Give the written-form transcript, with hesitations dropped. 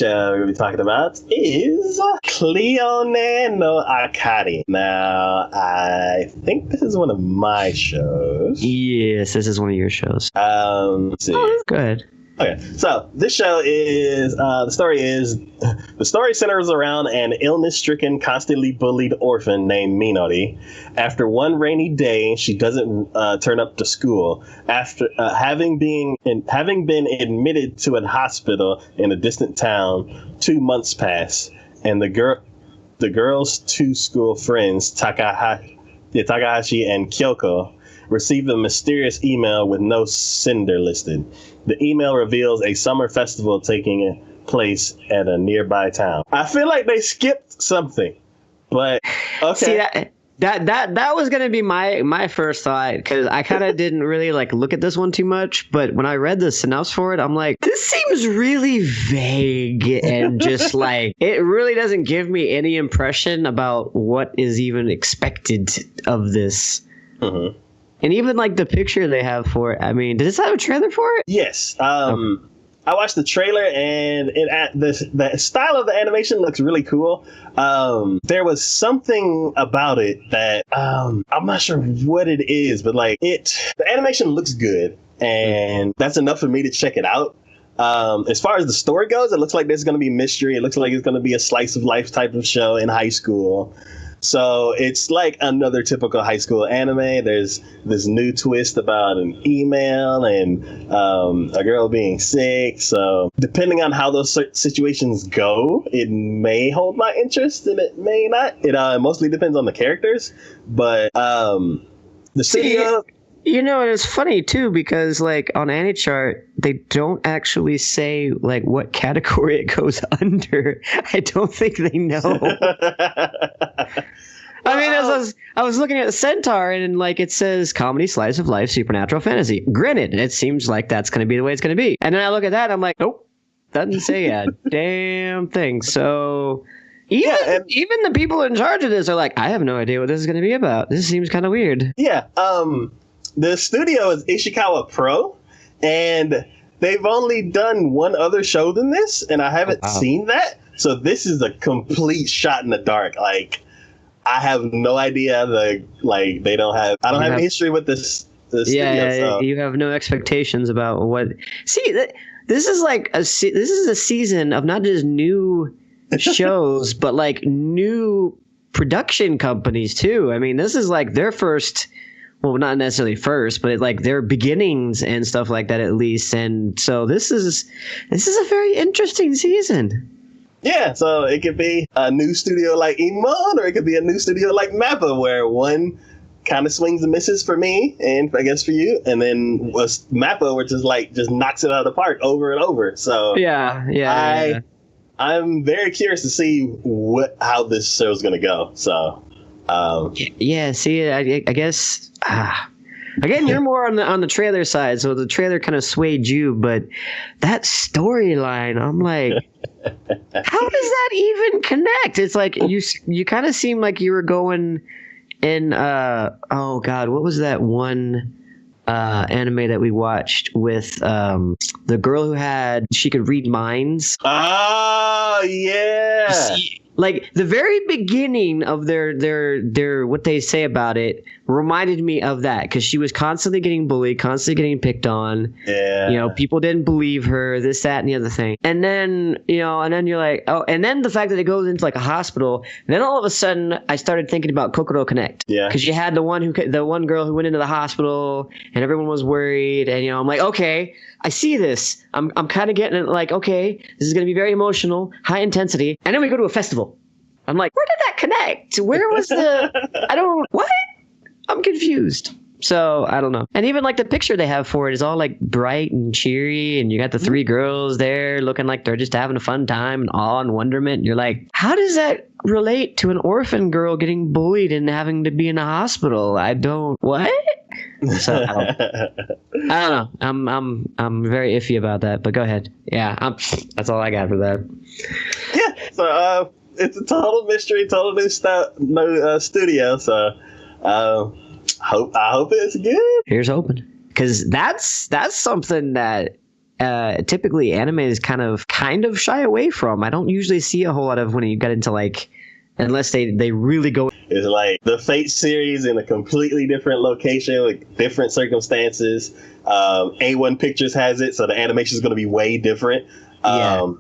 show we're going to be talking about is Clione no Akari. Now, I think this is one of my shows. Yes, this is one of your shows. Let's see. Oh, go ahead. Okay, so this show is the story centers around an illness-stricken, constantly bullied orphan named Minori. After one rainy day, she doesn't turn up to school. After having been admitted to a hospital in a distant town, 2 months pass, and the girl's two school friends, Takahashi and Kyoko, receive a mysterious email with no sender listed. The email reveals a summer festival taking place at a nearby town. I feel like they skipped something, but okay. See, that was gonna be my first thought, because I kind of didn't really look at this one too much. But when I read the synopsis for it, I'm like, this seems really vague and just it really doesn't give me any impression about what is even expected of this. Mm-hmm. And even the picture they have for it. I mean, does this have a trailer for it? Yes. I watched the trailer, and the style of the animation looks really cool. There was something about it that I'm not sure what it is, but the animation looks good, and that's enough for me to check it out. As far as the story goes, it looks like there's going to be mystery. It looks like it's going to be a slice of life type of show in high school. So it's like another typical high school anime. There's this new twist about an email and a girl being sick. So depending on how those situations go, it may hold my interest and it may not. It mostly depends on the characters. But the studio... You know, it's funny too, because on AniChart, they don't actually say what category it goes under. I don't think they know. I mean, I was looking at the Centaur, and it says comedy, slice of life, supernatural fantasy. Granted, it seems like that's going to be the way it's going to be. And then I look at that, and I'm like, nope, doesn't say a damn thing. So even the people in charge of this are like, I have no idea what this is going to be about. This seems kind of weird. Yeah. The studio is Ishikawa Pro, and they've only done one other show than this, and I haven't seen that. So this is a complete shot in the dark. I have no idea. I don't have any history with this studio. Yeah, so. You have no expectations about what. See, this is this is a season of not just new shows, but new production companies too. I mean, this is their first. Well, not necessarily first, but their beginnings and stuff like that, at least. And so this is a very interesting season. Yeah, so it could be a new studio like Emon, or it could be a new studio like Mappa, where one kind of swings and misses for me, and I guess for you, and then was Mappa, which is just knocks it out of the park over and over. So yeah. I'm very curious to see how this show's gonna go. So. Yeah, see, I guess again, you're more on the trailer side, so the trailer kind of swayed you, but that storyline, I'm like, how does that even connect? It's you kind of seem like you were going in oh god, what was that one anime that we watched with the girl who she could read minds? Oh yeah. See, the very beginning of their what they say about it reminded me of that, because she was constantly getting bullied, constantly getting picked on. Yeah. People didn't believe her, this, that, and the other thing. And then, and then you're like, oh, and then the fact that it goes into a hospital, and then all of a sudden I started thinking about Kokoro Connect. Yeah. Because you had the one girl who went into the hospital and everyone was worried, and I'm like, okay, I see this. I'm kind of getting it, okay, this is going to be very emotional, high intensity. And then we go to a festival. I'm like, where did that connect? Where was what? I'm confused. So I don't know. And even the picture they have for it is all bright and cheery, and you got the three girls there looking like they're just having a fun time and awe and wonderment. And you're like, how does that relate to an orphan girl getting bullied and having to be in a hospital? What? So I don't know. I'm very iffy about that, but go ahead. Yeah, that's all I got for that. Yeah. So it's a total mystery, total new studio. So I hope it's good. Here's hoping, because that's something that typically anime is kind of shy away from. I don't usually see a whole lot of when you get into like, unless they really go. It's like the Fate series in a completely different location with different circumstances. A1 Pictures has it, so the animation is going to be way different. Yeah.